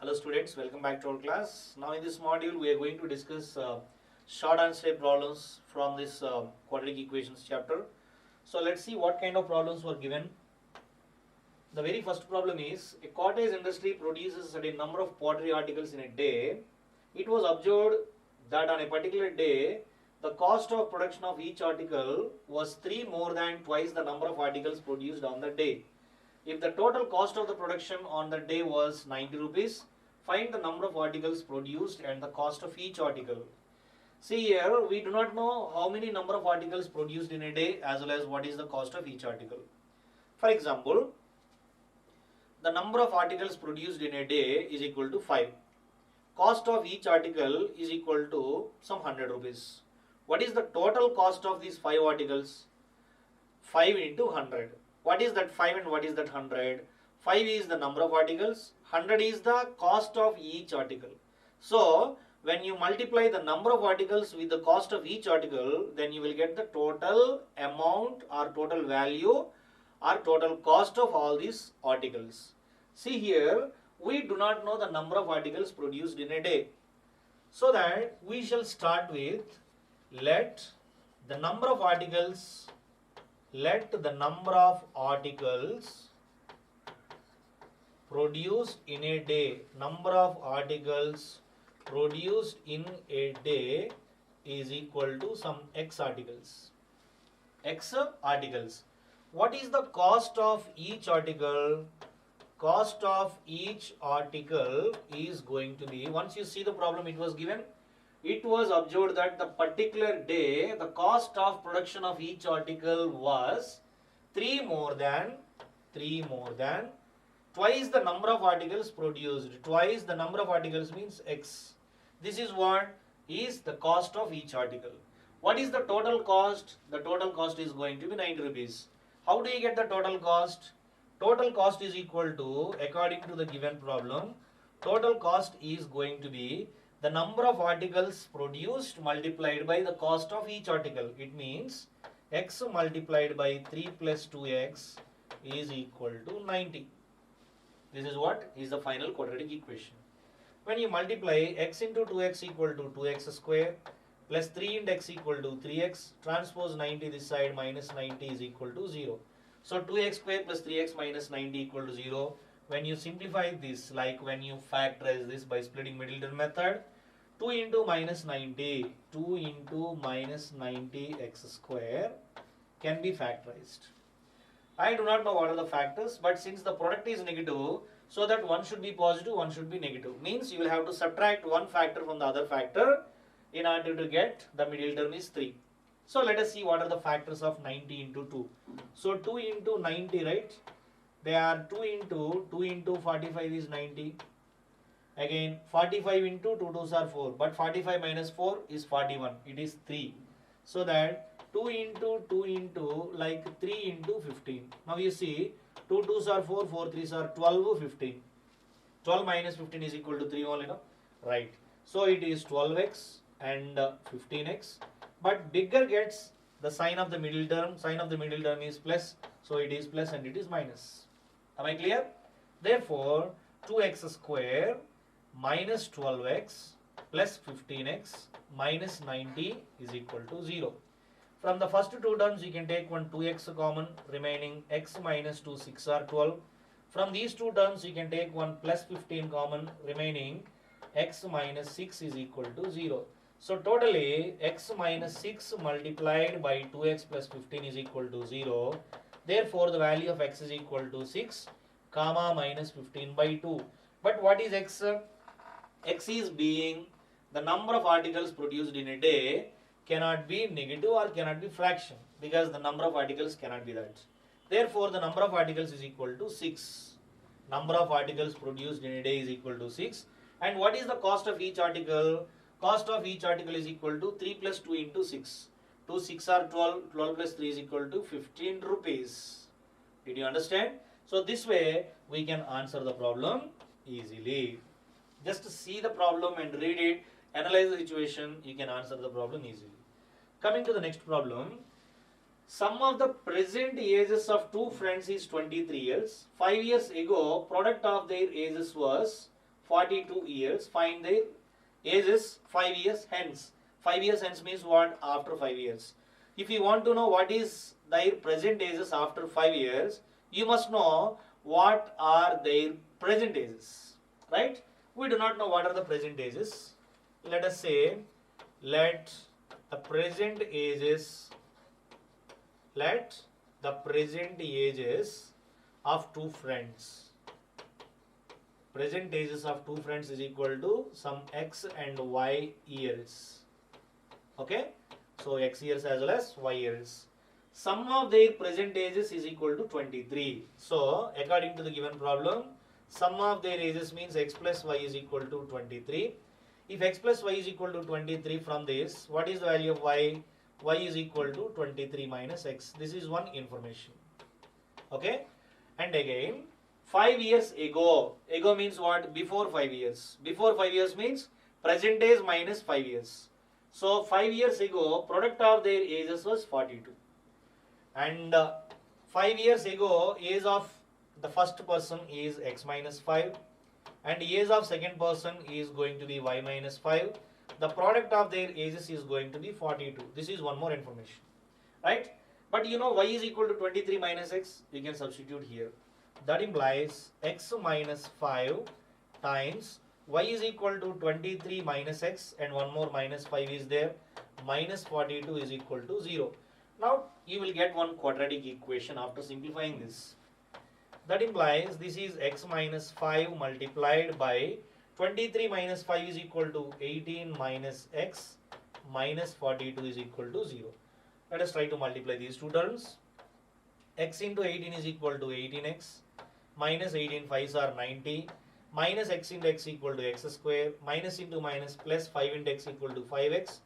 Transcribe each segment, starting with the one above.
Hello students, welcome back to our class. Now in this module we are going to discuss short answer problems from this quadratic equations chapter. So let's see what kind of problems were given. The very first problem is a cottage industry produces a certain number of pottery articles in a day. It was observed that on a particular day the cost of production of each article was 3 more than twice the number of articles produced on the day. If the total cost of the production on the day was 90 rupees, find the number of articles produced and the cost of each article. See here, we do not know how many number of articles produced in a day as well as what is the cost of each article. For example, the number of articles produced in a day is equal to 5. Cost of each article is equal to some 100 rupees. What is the total cost of these 5 articles? 5 into 100. What is that 5 and what is that 100? 5 is the number of articles, 100 is the cost of each article. So, when you multiply the number of articles with the cost of each article, then you will get the total amount or total value or total cost of all these articles. See here, we do not know the number of articles produced in a day. So that we shall start with let the number of articles produced in a day, number of articles produced in a day is equal to some x articles. What is the cost of each article? Cost of each article is going to be, once you see the problem it was given, it was observed that the particular day the cost of production of each article was 3 more than twice the number of articles produced. Twice the number of articles means x. This is what is the cost of each article. What is the total cost? The total cost is going to be 90 rupees. How do you get the total cost? Total cost is equal to, according to the given problem, total cost is going to be the number of articles produced multiplied by the cost of each article. It means x multiplied by 3 plus 2x is equal to 90. This is what is the final quadratic equation. When you multiply x into 2x equal to 2x square plus 3 into x equal to 3x, transpose 90 this side minus 90 is equal to 0. So 2x square plus 3x minus 90 equal to 0. When you simplify this, like when you factorize this by splitting middle term method, 2 into minus 90 x square can be factorized. I do not know what are the factors, but since the product is negative, so that one should be positive, one should be negative. Means you will have to subtract one factor from the other factor in order to get the middle term is 3. So let us see what are the factors of 90 into 2. So 2 into 90, right? They are 2 into 45 is 90. Again 45 into 2 2s are 4. But 45 minus 4 is 41. It is 3. So that 2 into like 3 into 15. Now you see 2 2s are 4, 4 3s are 12, 15. 12 minus 15 is equal to 3 only, no? Right. So it is 12x and 15x. But bigger gets the sign of the middle term. Sign of the middle term is plus. So it is plus and it is minus. Am I clear? Therefore 2x square minus 12x plus 15x minus 90 is equal to 0. From the first two terms you can take one 2x common, remaining x minus 2 6 are 12. From these two terms you can take one plus 15 common, remaining x minus 6 is equal to 0. So totally x minus 6 multiplied by 2x plus 15 is equal to 0. Therefore the value of x is equal to 6 comma minus 15 by 2. But what is x? X is being the number of articles produced in a day, cannot be negative or cannot be fraction, because the number of articles cannot be that. Therefore the number of articles is equal to 6. Number of articles produced in a day is equal to 6. And what is the cost of each article? Cost of each article is equal to 3 plus 2 into 6. 2 6 are 12. 12 plus 3 is equal to 15 rupees. Did you understand? So this way we can answer the problem easily. Just see the problem and read it, analyze the situation, you can answer the problem easily. Coming to the next problem, Sum of the present ages of two friends is 23 years. 5 years ago, product of their ages was 42 years. Find their ages 5 years hence. 5 years hence means what? After 5 years. If you want to know what is their present ages after 5 years, you must know what are their present ages, right? We do not know what are the present ages. Let us say, let the present ages of two friends. Present ages of two friends is equal to some x and y years. Okay? So x years as well as y years. Sum of their present ages is equal to 23. So according to the given problem, sum of their ages means x plus y is equal to 23. If x plus y is equal to 23, from this, what is the value of y? Y is equal to 23 minus x. This is one information. Okay? And again, 5 years ago. Ago means what? Before 5 years. Before 5 years means present age minus 5 years. So 5 years ago, product of their ages was 42. And 5 years ago, age of the first person is x minus 5. And age of second person is going to be y minus 5. The product of their ages is going to be 42. This is one more information. Right? But you know y is equal to 23 minus x. You can substitute here. That implies x minus 5 times y is equal to 23 minus x, and one more minus 5 is there. Minus 42 is equal to 0. Now you will get one quadratic equation after simplifying this. That implies this is x minus 5 multiplied by 23 minus 5 is equal to 18 minus x minus 42 is equal to 0. Let us try to multiply these two terms. X into 18 is equal to 18x, minus 18 5s are 90, minus x into x equal to x square, minus into minus plus 5 into x equal to 5x,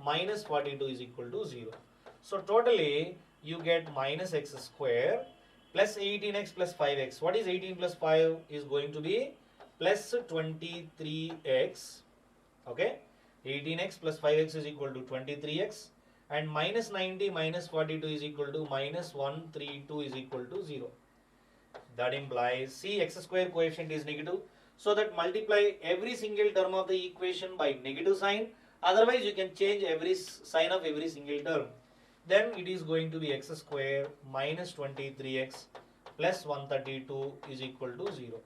minus 42 is equal to 0. So totally you get minus x square plus 18x plus 5x. What is 18 plus 5? Is going to be plus 23x. Okay, 18x plus 5x is equal to 23x, and minus 90 minus 42 is equal to minus 132 is equal to 0. That implies, see, x square coefficient is negative, so that multiply every single term of the equation by negative sign. Otherwise you can change every sign of every single term. Then it is going to be x square minus 23x plus 132 is equal to 0.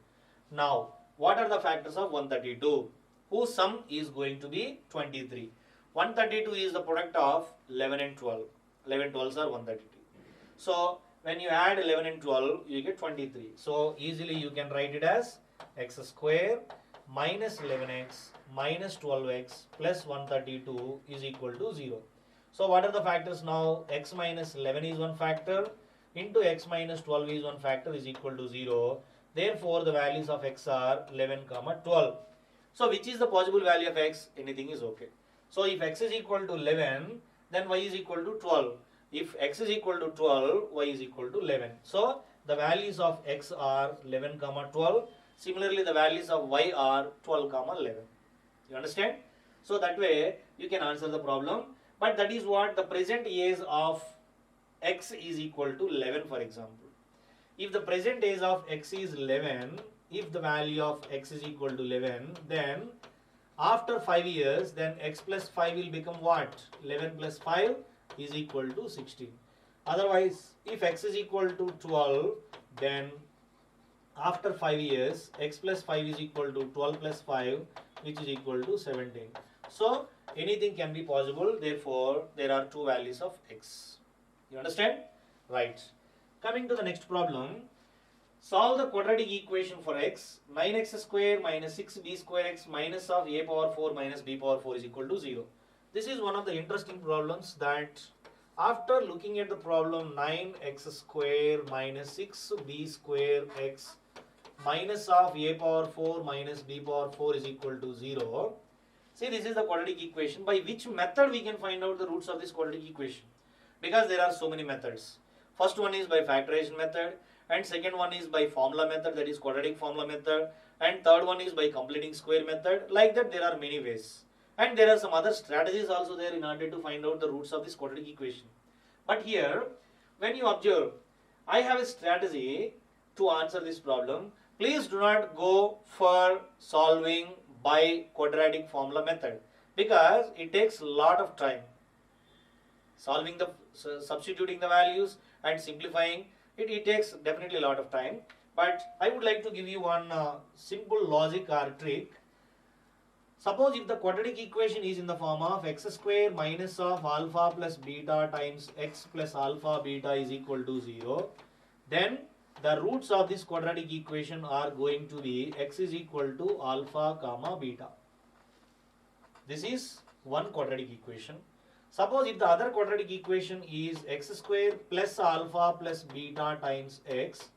Now, what are the factors of 132? Whose sum is going to be 23. 132 is the product of 11 and 12. 11 12s are 132. So, when you add 11 and 12, you get 23. So, easily you can write it as x square minus 11x minus 12x plus 132 is equal to 0. So, what are the factors now? X minus 11 is one factor, into x minus 12 is one factor, is equal to 0. Therefore, the values of x are 11, 12. So, which is the possible value of x? Anything is okay. So, if x is equal to 11, then y is equal to 12. If x is equal to 12, y is equal to 11. So, the values of x are 11, 12. Similarly, the values of y are 12, 11. You understand? So, that way you can answer the problem. But that is what the present age of x is equal to 11, for example. If the present age of x is 11, if the value of x is equal to 11, then after 5 years, then x plus 5 will become what? 11 plus 5 is equal to 16. Otherwise, if x is equal to 12, then after 5 years, x plus 5 is equal to 12 plus 5, which is equal to 17. So, anything can be possible. Therefore, there are two values of x. You understand? Right. Coming to the next problem. Solve the quadratic equation for x. 9x square minus 6b square x minus of a power 4 minus b power 4 is equal to 0. This is one of the interesting problems that after looking at the problem 9x square minus 6b square x minus of a power 4 minus b power 4 is equal to 0. See, this is the quadratic equation. By which method we can find out the roots of this quadratic equation? Because there are so many methods. First one is by factorization method, and second one is by formula method, that is quadratic formula method, and third one is by completing square method. Like that, there are many ways. And there are some other strategies also there in order to find out the roots of this quadratic equation. But here, when you observe, I have a strategy to answer this problem. Please do not go for solving by quadratic formula method because it takes a lot of time. Solving the substituting the values and simplifying it takes definitely a lot of time. But I would like to give you one simple logic or trick. Suppose if the quadratic equation is in the form of x square minus of alpha plus beta times x plus alpha beta is equal to 0, then the roots of this quadratic equation are going to be x is equal to alpha comma beta. This is one quadratic equation. Suppose if the other quadratic equation is x square plus alpha plus beta times x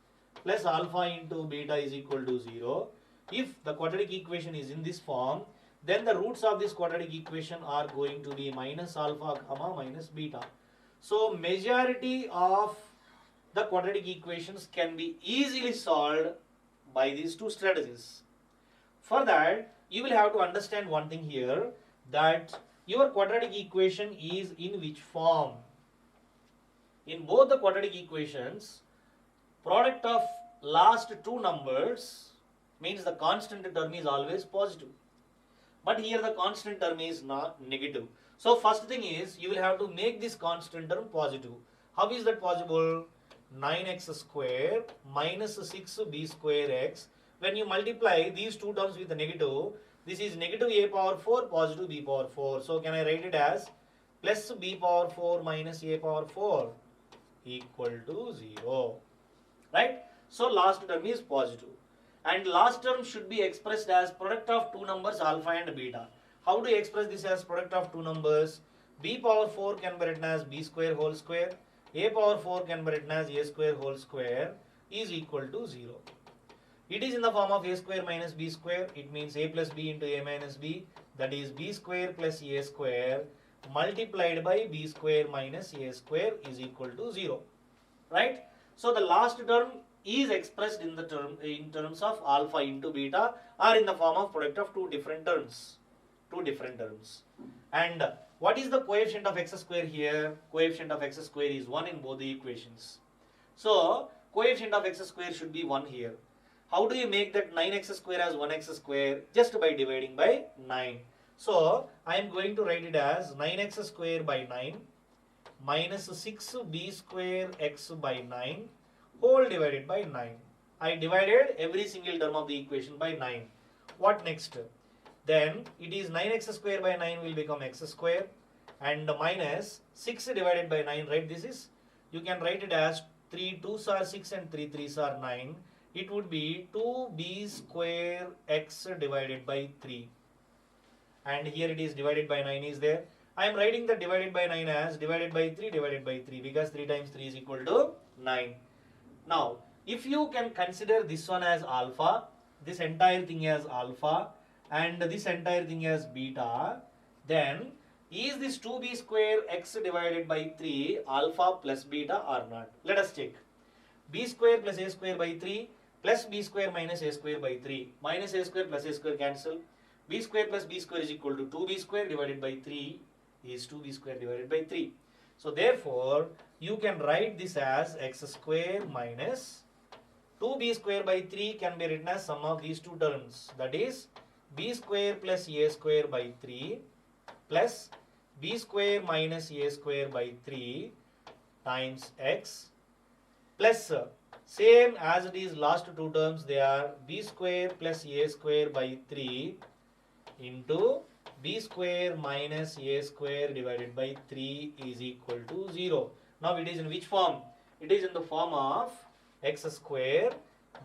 plus alpha into beta is equal to 0. If the quadratic equation is in this form, then the roots of this quadratic equation are going to be minus alpha comma minus beta. So majority of the quadratic equations can be easily solved by these two strategies. For that, you will have to understand one thing here, that your quadratic equation is in which form. In both the quadratic equations, product of last two numbers means the constant term is always positive. But here the constant term is not negative. So first thing is you will have to make this constant term positive. How is that possible? 9x square minus 6b square x. When you multiply these two terms with the negative, this is negative a power 4 positive b power 4. So can I write it as plus b power 4 minus a power 4 equal to 0. Right? So last term is positive. And last term should be expressed as product of two numbers alpha and beta. How do you express this as product of two numbers? B power 4 can be written as b square whole square. A power 4 can be written as a square whole square is equal to 0. It is in the form of a square minus b square. It means a plus b into a minus b. That is b square plus a square multiplied by b square minus a square is equal to 0. Right? So the last term is expressed in terms of alpha into beta or in the form of product of two different terms. And what is the coefficient of x square here? Coefficient of x square is 1 in both the equations. So coefficient of x square should be 1 here. How do you make that 9x square as 1x square? Just by dividing by 9. So I am going to write it as 9x square by 9 minus 6b square x by 9 whole divided by 9. I divided every single term of the equation by 9. What next? Then it is 9x square by 9 will become x square and minus 6 divided by 9, right? This is, you can write it as 3 2s are 6 and 3 3s are 9. It would be 2b square x divided by 3. And here it is divided by 9 is there. I am writing the divided by 9 as divided by 3 because 3 times 3 is equal to 9. Now, if you can consider this one as alpha, this entire thing as alpha, and this entire thing as beta, then is this 2b square x divided by 3 alpha plus beta or not? Let us check. B square plus a square by 3 plus b square minus a square by 3. Minus a square plus a square cancel. B square plus b square is equal to 2b square divided by 3 is 2b square divided by 3. So therefore, you can write this as x square minus 2b square by 3 can be written as sum of these two terms. That is b square plus a square by 3 plus b square minus a square by 3 times x plus same as it is last two terms, they are b square plus a square by 3 into b square minus a square divided by 3 is equal to 0. Now it is in which form? It is in the form of x square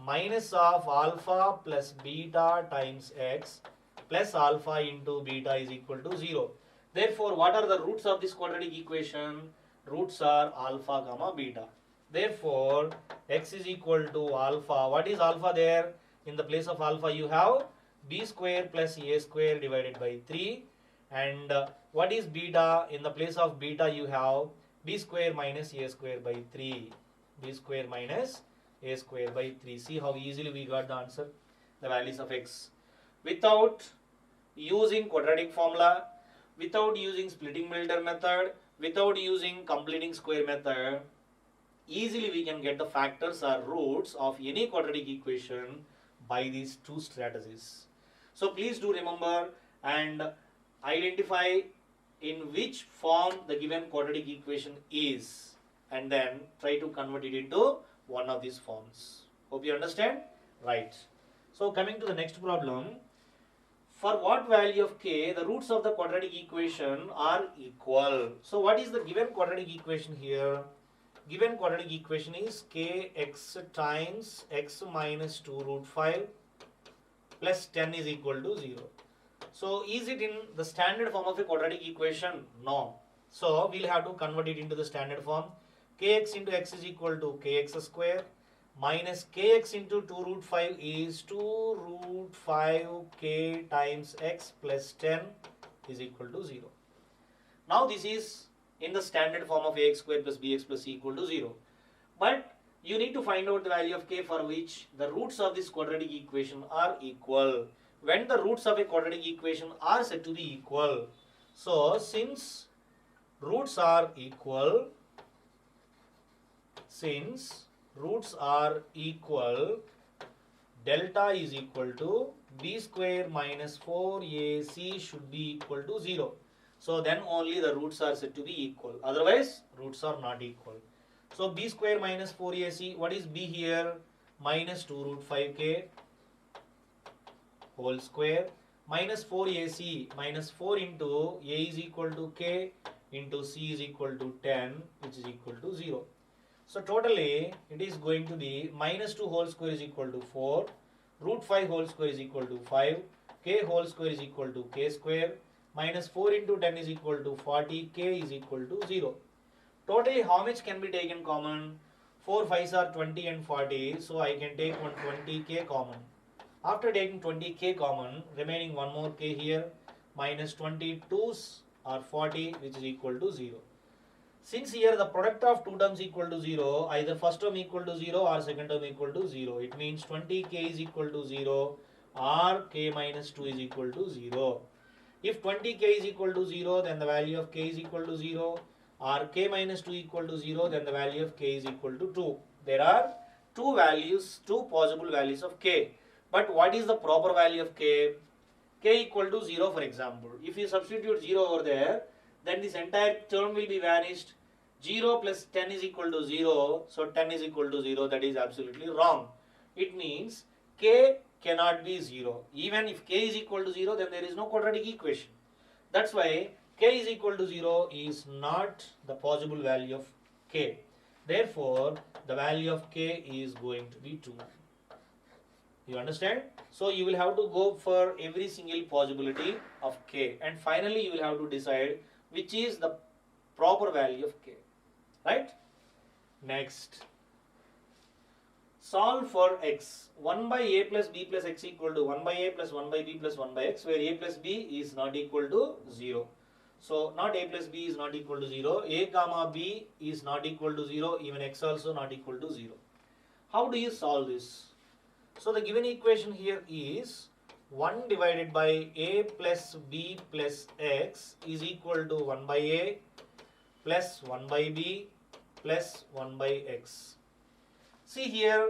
minus of alpha plus beta times x plus alpha into beta is equal to 0. Therefore, what are the roots of this quadratic equation? Roots are alpha comma beta. Therefore, x is equal to alpha. What is alpha there? In the place of alpha you have b square plus a square divided by 3. And what is beta? In the place of beta you have b square minus a square by 3. B square minus a square by 3. See how easily we got the answer? The values of x. Without using quadratic formula, without using splitting middle term method, without using completing square method, easily we can get the factors or roots of any quadratic equation by these two strategies. So please do remember and identify in which form the given quadratic equation is, and then try to convert it into one of these forms. Hope you understand? Right. So coming to the next problem. For what value of k the roots of the quadratic equation are equal? So what is the given quadratic equation here? Given quadratic equation is kx times x minus 2 root 5 plus 10 is equal to 0. So is it in the standard form of a quadratic equation? No. So we'll have to convert it into the standard form. Kx into x is equal to kx square minus kx into 2 root 5 is 2 root 5 k times x plus 10 is equal to 0. Now this is in the standard form of ax square plus bx plus c equal to 0. But you need to find out the value of k for which the roots of this quadratic equation are equal. When the roots of a quadratic equation are said to be equal, so since roots are equal, delta is equal to b square minus 4ac should be equal to 0. So then only the roots are said to be equal. Otherwise, roots are not equal. So b square minus 4ac, what is b here? Minus 2 root 5k whole square minus 4ac, minus 4 into a is equal to k into c is equal to 10, which is equal to 0. So totally it is going to be minus 2 whole square is equal to 4, root 5 whole square is equal to 5, k whole square is equal to k square, minus 4 into 10 is equal to 40, k is equal to 0. Totally how much can be taken common? 4 5s are 20 and 40, so I can take 120k common. After taking 20k common, remaining one more k here, minus 22s are 40, which is equal to 0. Since here the product of two terms equal to 0, either first term equal to 0 or second term equal to 0. It means 20k is equal to 0 or k minus 2 is equal to 0. If 20k is equal to 0, then the value of k is equal to 0, or k minus 2 equal to 0, then the value of k is equal to 2. There are two possible values of k. But what is the proper value of k? K equal to 0, for example. If you substitute 0 over there, then this entire term will be vanished. 0 plus 10 is equal to 0, so 10 is equal to 0, that is absolutely wrong. It means k cannot be 0. Even if k is equal to 0, then there is no quadratic equation. That's why k is equal to 0 is not the possible value of k. Therefore, the value of k is going to be 2. You understand? So you will have to go for every single possibility of k, and finally you will have to decide which is the proper value of k. Right? Next. Solve for x. 1 by a plus b plus x equal to 1 by a plus 1 by b plus 1 by x, where a plus b is not equal to 0. So not a plus b is not equal to 0. A comma b is not equal to 0. Even x also not equal to 0. How do you solve this? So the given equation here is 1 divided by a plus b plus x is equal to 1 by a plus 1 by b plus 1 by x. See here,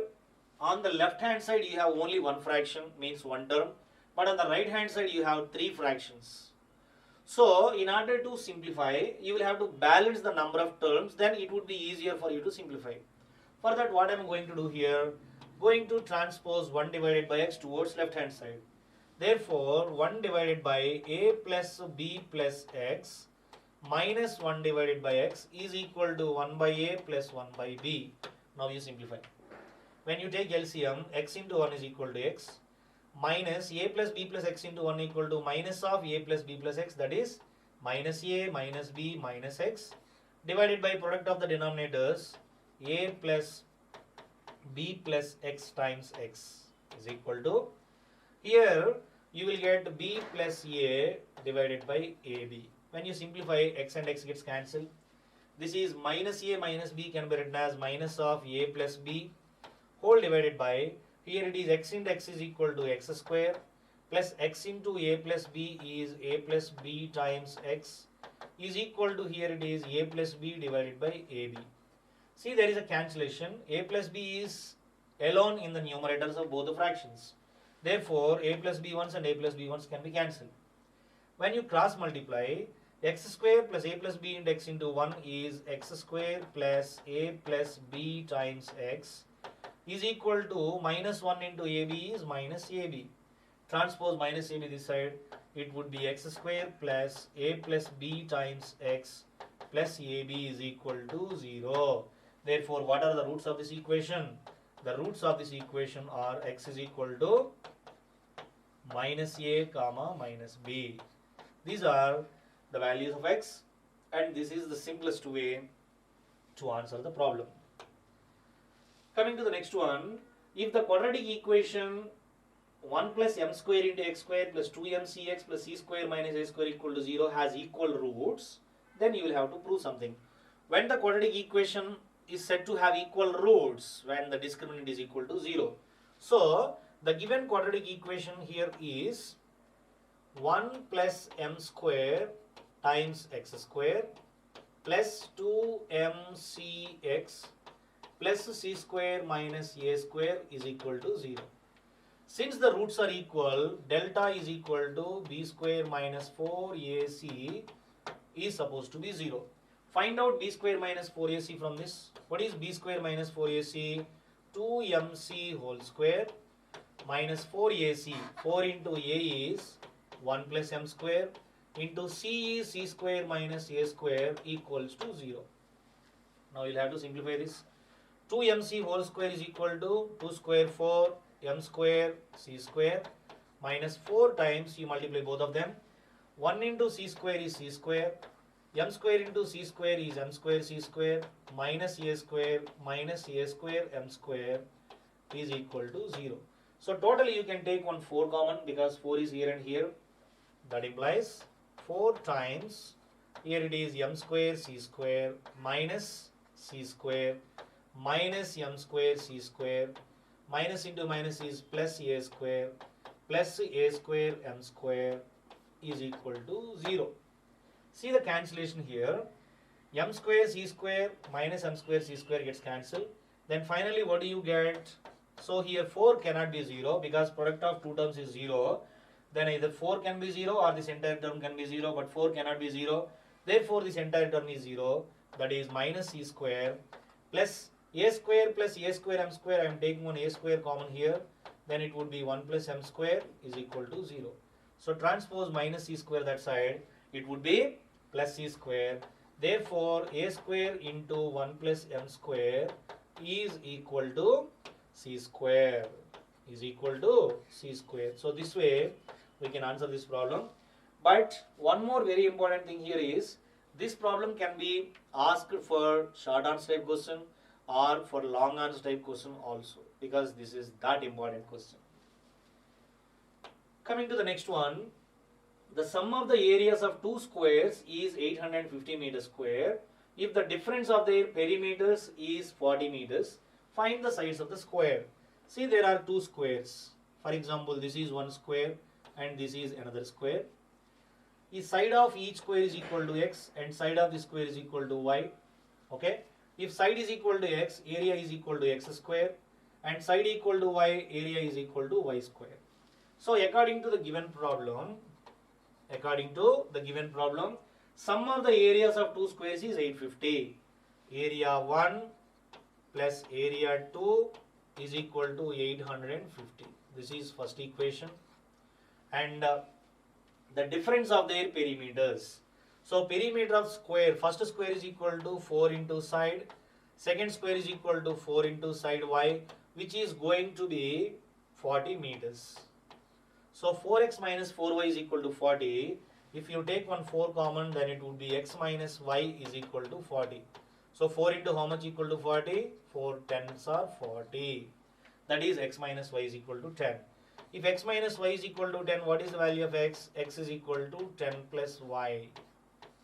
on the left hand side you have only one fraction, means one term, but on the right hand side you have three fractions. So in order to simplify, you will have to balance the number of terms, then it would be easier for you to simplify. For that, what I am going to do here, going to transpose 1 divided by x towards left hand side. Therefore, 1 divided by a plus b plus x minus 1 divided by x is equal to 1 by a plus 1 by b. Now you simplify. When you take LCM, x into 1 is equal to x, minus a plus b plus x into 1 equal to minus of a plus b plus x, that is minus a minus b minus x, divided by product of the denominators a plus b plus x times x is equal to, here you will get b plus a divided by ab. When you simplify, x and x gets cancelled. This is minus a minus b can be written as minus of a plus b whole divided by, here it is x into x is equal to x square plus x into a plus b is a plus b times x is equal to, here it is a plus b divided by ab. See, there is a cancellation. A plus b is alone in the numerators of both the fractions. Therefore, a plus b1s and a plus b1s can be cancelled. When you cross multiply, x square plus a plus b into x into 1 is x square plus a plus b times x is equal to minus 1 into ab is minus ab. Transpose minus ab this side, it would be x square plus a plus b times x plus ab is equal to 0. Therefore, what are the roots of this equation? The roots of this equation are x is equal to minus a comma minus b. These are the values of x, and this is the simplest way to answer the problem. Coming to the next one, if the quadratic equation 1 plus m square into x square plus 2m cx plus c square minus a square equal to 0 has equal roots, then you will have to prove something. When the quadratic equation is said to have equal roots, when the discriminant is equal to 0. So, the given quadratic equation here is 1 plus m square times x square plus 2mcx plus c square minus a square is equal to 0. Since the roots are equal, delta is equal to b square minus 4ac is supposed to be 0. Find out b square minus 4ac from this. What is b square minus 4ac? 2mc whole square minus 4ac. 4 into a is 1 plus m square into c is c square minus a square equals to 0. Now you'll have to simplify this. 2mc whole square is equal to 2 square 4 m square c square minus 4 times you multiply both of them. 1 into c square is c square. M square into c square is m square c square minus a square m square is equal to 0. So totally you can take one 4 common because 4 is here and here. That implies 4 times, here it is m square c square minus c square minus m square c square, minus into minus is plus a square m square is equal to 0. See the cancellation here. M square c square minus m square c square gets cancelled. Then finally what do you get? So here 4 cannot be 0 because product of two terms is 0. Then either 4 can be 0 or this entire term can be 0, but 4 cannot be 0. Therefore this entire term is 0. That is minus c square plus a square m square. I am taking one a square common here. Then it would be 1 plus m square is equal to 0. So transpose minus c square that side. It would be plus c square. Therefore, a square into 1 plus m square is equal to c square. So this way we can answer this problem. But one more very important thing here is this problem can be asked for short answer type question or for long answer type question also, because this is that important question. Coming to the next one. The sum of the areas of two squares is 850 meters square. If the difference of their perimeters is 40 meters, find the sides of the square. See, there are two squares. For example, this is one square and this is another square. If side of each square is equal to x and side of the square is equal to y, okay? If side is equal to x, area is equal to x square, and side equal to y, area is equal to y square. So according to the given problem, sum of the areas of two squares is 850. Area 1 plus area 2 is equal to 850. This is first equation. And the difference of their perimeters. So perimeter of square, first square is equal to 4 into side, second square is equal to 4 into side y, which is going to be 40 meters. So 4x minus 4y is equal to 40. If you take one 4 common, then it would be x minus y is equal to 40. So 4 into how much equal to 40? 4 tens are 40. That is x minus y is equal to 10. If x minus y is equal to 10, what is the value of x? X is equal to 10 plus y.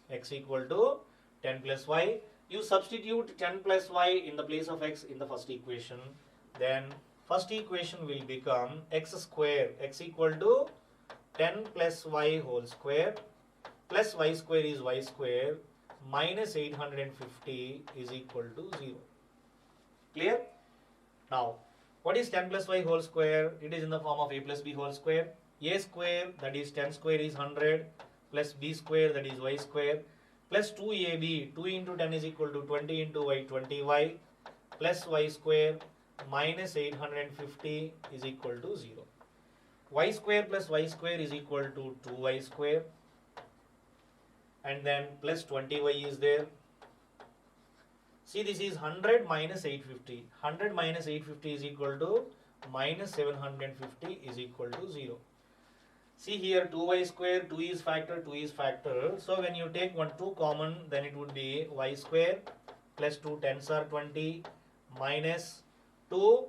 X equal to 10 plus y. You substitute 10 plus y in the place of x in the first equation. Then first equation will become x square. X equal to 10 plus y whole square plus y square is y square minus 850 is equal to 0. Clear? Now, What is 10 plus y whole square? It is in the form of a plus b whole square. A square, that is 10 square is 100, plus b square, that is y square, plus 2ab, 2 into 10 is equal to 20 into y, 20y, plus y square minus 850 is equal to 0. Y square plus y square is equal to 2y square, and then plus 20y is there. See, this is 100 minus 850. 100 minus 850 is equal to minus 750 is equal to 0. See here, 2y square, 2 is factor, 2 is factor. So when you take 2 common, then it would be y square plus 2 10s are 20 minus 2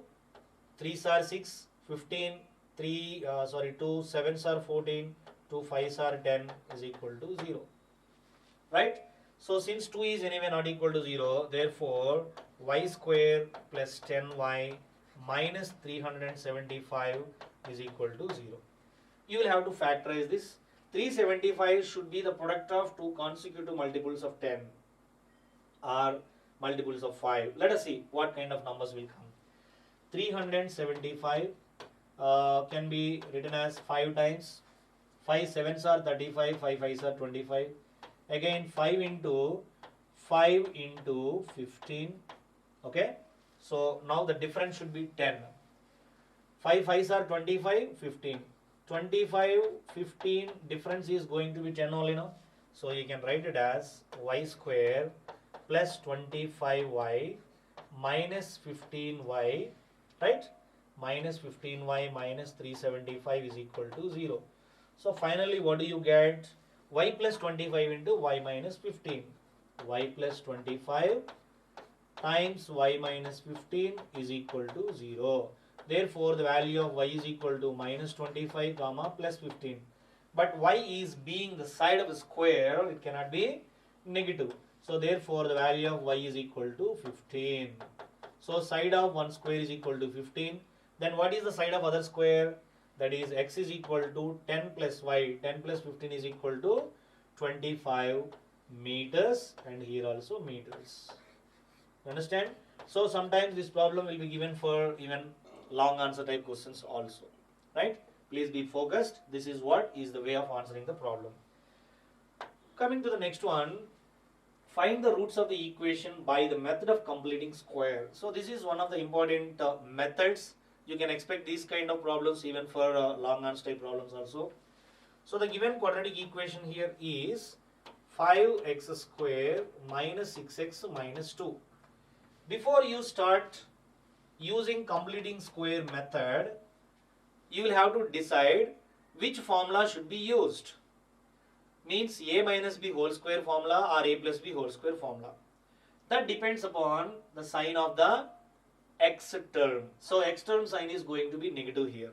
3s are 6, 15, 2 7s are 14, 2 5s are 10 is equal to 0. Right? So since 2 is anyway not equal to 0, therefore y square plus 10y minus 375 is equal to 0. You will have to factorize this. 375 should be the product of two consecutive multiples of 10 or multiples of 5. Let us see what kind of numbers will come. 375 can be written as 5 times. 5 7s are 35, 5 5s are 25. Again 5 into 15. Okay. So now the difference should be 10. 5 5s are 25, 15. 25, 15 difference is going to be 10 only now. So you can write it as y square plus 25y minus 15y, right? Minus 15y minus 375 is equal to 0. So finally what do you get? Y plus 25 into y minus 15. Y plus 25 times y minus 15 is equal to 0. Therefore, the value of y is equal to minus 25 comma plus 15. But y is being the side of a square, it cannot be negative. So therefore, the value of y is equal to 15. So side of one square is equal to 15. Then what is the side of other square? That is x is equal to 10 plus y. 10 plus 15 is equal to 25 meters, and here also meters. Understand? So sometimes this problem will be given for even long answer type questions also, right? Please be focused. This is what is the way of answering the problem. Coming to the next one, find the roots of the equation by the method of completing square. So this is one of the important methods. You can expect these kind of problems even for long answer type problems also. So the given quadratic equation here is 5x square minus 6x minus 2. Before you start using completing square method, you will have to decide which formula should be used. Means a minus b whole square formula or a plus b whole square formula. That depends upon the sign of the x term. So x term sign is going to be negative here.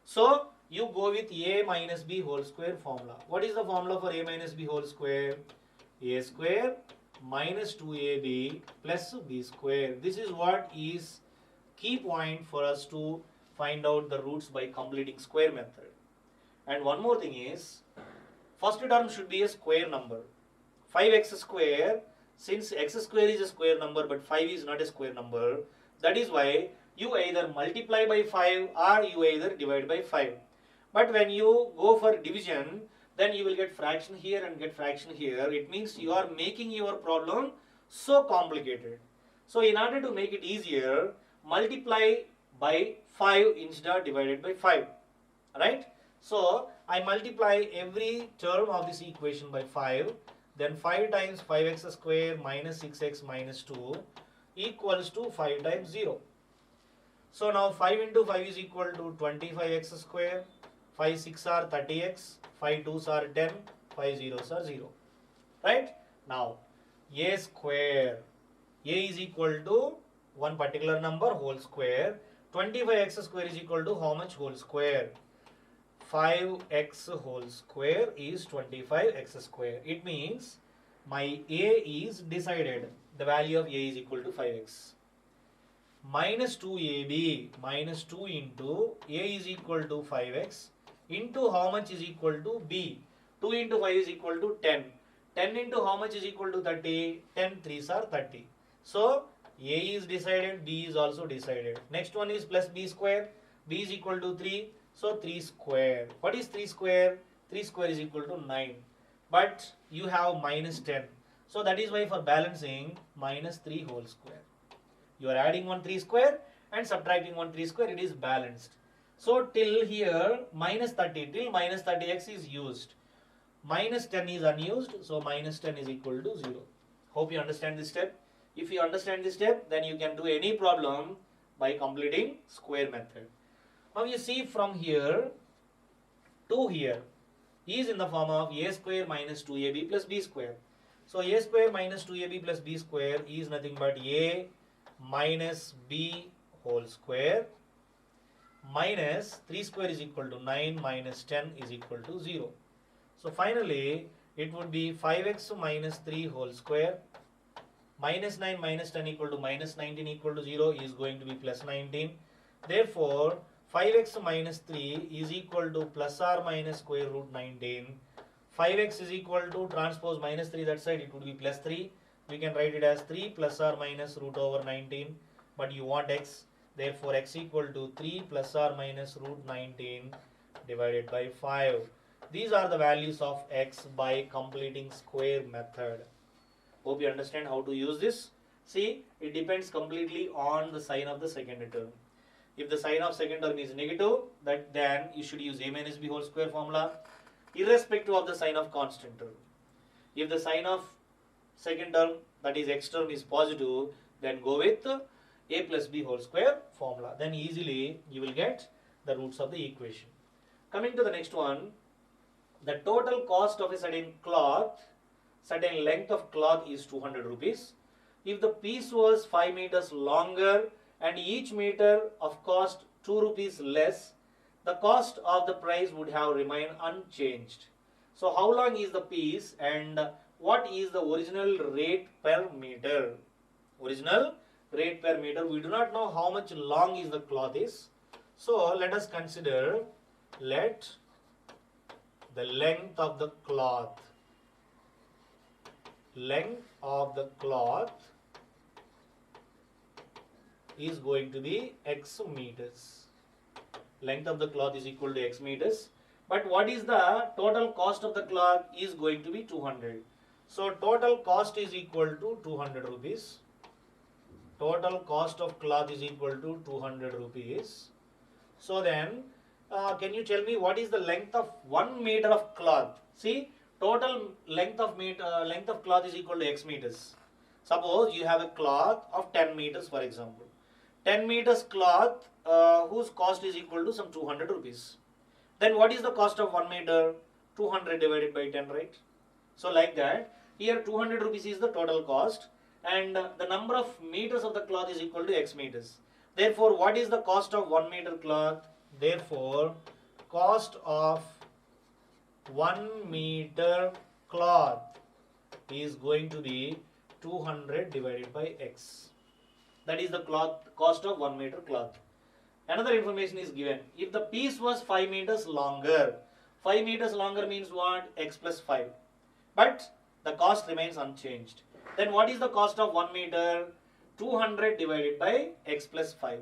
So you go with a minus b whole square formula. What is the formula for a minus b whole square? A square minus 2ab plus b square. This is what is key point for us to find out the roots by completing square method. And one more thing is, first term should be a square number. 5x square, since x square is a square number but 5 is not a square number, that is why you either multiply by 5 or you either divide by 5. But when you go for division, then you will get fraction here and get fraction here. It means you are making your problem so complicated. So in order to make it easier, multiply by 5 instead of divided by 5, right? So I multiply every term of this equation by 5, then 5 times 5x square minus 6x minus 2 equals to 5 times 0. So now 5 into 5 is equal to 25x square, 5 6 are 30x, 5 2s are 10, 5 zeros are 0, right? Now a square, a is equal to one particular number whole square. 25x square is equal to how much whole square? 5x whole square is 25x square. It means my a is decided. The value of a is equal to 5x. Minus 2ab, minus 2 into a is equal to 5x into how much is equal to b. 2 into 5 is equal to 10. 10 into how much is equal to 30? 10 3s are 30. So A is decided, B is also decided. Next one is plus B square. B is equal to 3. So 3 square. What is 3 square? 3 square is equal to 9. But you have minus 10. So that is why for balancing minus 3 whole square. You are adding one 3 square and subtracting one 3 square. It is balanced. So till here minus 30. Till minus 30x is used. Minus 10 is unused. So minus 10 is equal to 0. Hope you understand this step. If you understand this step, then you can do any problem by completing square method. Now you see from here to here is in the form of a square minus 2ab plus b square. So a square minus 2ab plus b square is nothing but a minus b whole square minus 3 square is equal to 9 minus 10 is equal to 0. So finally it would be 5x minus 3 whole square minus 9 minus 10 equal to minus 19 equal to 0 is going to be plus 19. Therefore 5x minus 3 is equal to plus or minus square root 19. 5x is equal to transpose minus 3 that side, it would be plus 3. We can write it as 3 plus or minus root over 19. But you want x, therefore x equal to 3 plus or minus root 19 divided by 5. These are the values of x by completing square method. Hope you understand how to use this. See, it depends completely on the sign of the second term. If the sign of second term is negative, then you should use a minus b whole square formula, irrespective of the sign of constant term. If the sign of second term, that is x term, is positive, then go with a plus b whole square formula. Then easily you will get the roots of the equation. Coming to the next one, the total cost of a certain length of cloth is 200 rupees. If the piece was 5 meters longer and each meter of cost 2 rupees less, the cost of the price would have remained unchanged. So how long is the piece and what is the original rate per meter? Original rate per meter. We do not know how much long is the cloth is. So let us consider, let the length of the cloth is going to be x meters. Length of the cloth is equal to x meters. But what is the total cost of the cloth is going to be 200. So total cost is equal to 200 rupees. Total cost of cloth is equal to 200 rupees. So then, can you tell me what is the length of 1 meter of cloth? See, total length of cloth is equal to x meters. Suppose you have a cloth of 10 meters, for example. 10 meters cloth whose cost is equal to some 200 rupees. Then what is the cost of 1 meter? 200 divided by 10, right? So like that, here 200 rupees is the total cost and the number of meters of the cloth is equal to x meters. Therefore, what is the cost of 1 meter cloth? Therefore, cost of 1 meter cloth is going to be 200 divided by x. That is the cost of 1 meter cloth. Another information is given. If the piece was 5 meters longer, 5 meters longer means what? X plus 5. But the cost remains unchanged. Then what is the cost of 1 meter? 200 divided by x plus 5.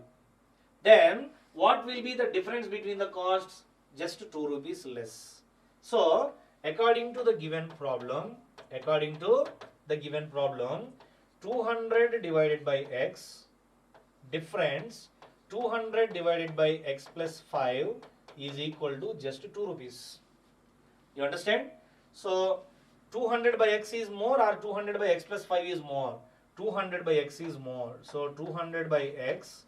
Then what will be the difference between the costs? Just 2 rupees less. So according to the given problem, 200 divided by x, difference 200 divided by x plus 5 is equal to just 2 rupees. You understand? So 200 by x is more or 200 by x plus 5 is more? 200 by x is more. So 200 by x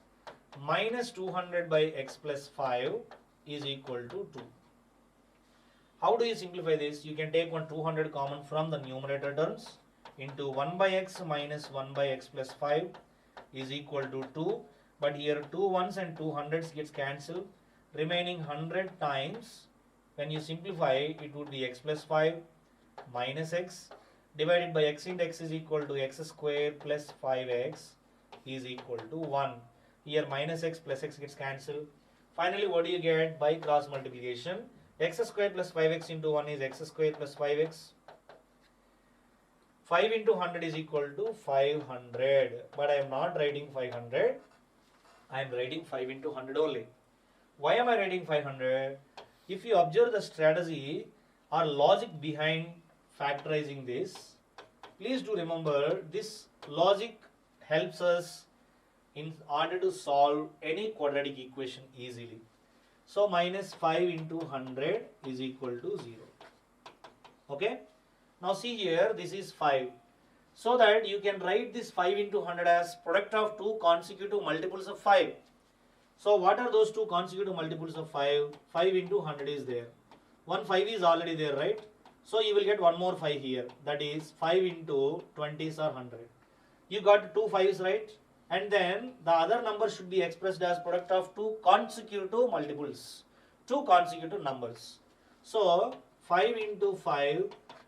minus 200 by x plus 5 is equal to 2. How do you simplify this? You can take one 200 common from the numerator terms into 1 by x minus 1 by x plus 5 is equal to 2. But here 2 ones and 2 hundreds gets cancelled. Remaining 100 times, when you simplify, it would be x plus 5 minus x divided by x into x is equal to x square plus 5x is equal to 1. Here minus x plus x gets cancelled. Finally, what do you get by cross multiplication? X square plus 5x into 1 is x square plus 5x. 5 into 100 is equal to 500. But I am not writing 500. I am writing 5 into 100 only. Why am I writing 500? If you observe the strategy or logic behind factorizing this, please do remember this logic helps us in order to solve any quadratic equation easily. So minus 5 into 100 is equal to 0. Okay. Now see here, this is 5. So that you can write this 5 into 100 as product of two consecutive multiples of 5. So what are those two consecutive multiples of 5? 5 into 100 is there. One 5 is already there, right? So you will get one more 5 here. That is 5 into 20s are 100. You got two 5s, right? And then the other number should be expressed as product of two consecutive multiples. Two consecutive numbers. So 5 into 5,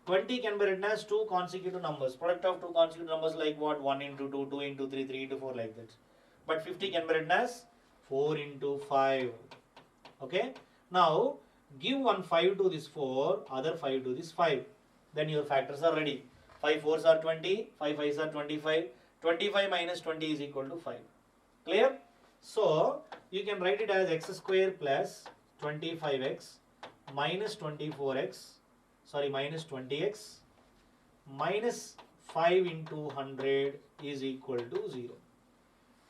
20 can be written as two consecutive numbers. Product of two consecutive numbers like what? 1 into 2, 2 into 3, 3 into 4 like that. But 50 can be written as 4 into 5. Okay. Now give one 5 to this 4, other 5 to this 5. Then your factors are ready. 5 4s are 20, 5 5s are 25. 25 minus 20 is equal to 5. Clear? So you can write it as x square plus 25x minus 24x, minus 20x minus 5 into 100 is equal to 0.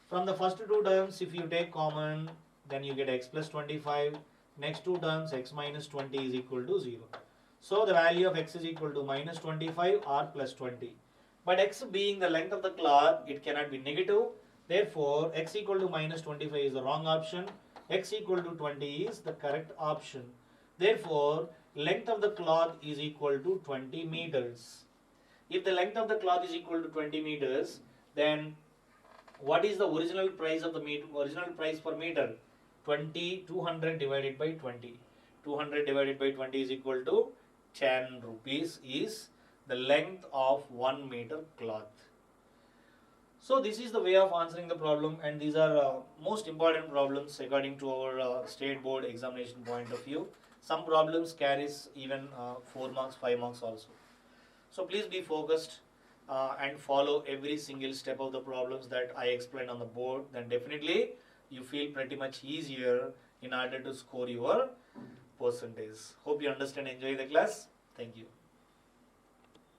From the first two terms, if you take common, then you get x plus 25. Next two terms, x minus 20 is equal to 0. So the value of x is equal to minus 25 or plus 20. But x being the length of the cloth, it cannot be negative. Therefore, x equal to minus 25 is the wrong option. X equal to 20 is the correct option. Therefore, length of the cloth is equal to 20 meters. If the length of the cloth is equal to 20 meters, then what is the original price of the meter? Original price per meter? 200 divided by 20. 200 divided by 20 is equal to 10 rupees is the length of 1 meter cloth. So this is the way of answering the problem, and these are most important problems according to our state board examination point of view. Some problems carries even 4 marks, 5 marks also. So please be focused and follow every single step of the problems that I explained on the board. Then definitely you feel pretty much easier in order to score your percentage. Hope you understand and enjoy the class. Thank you.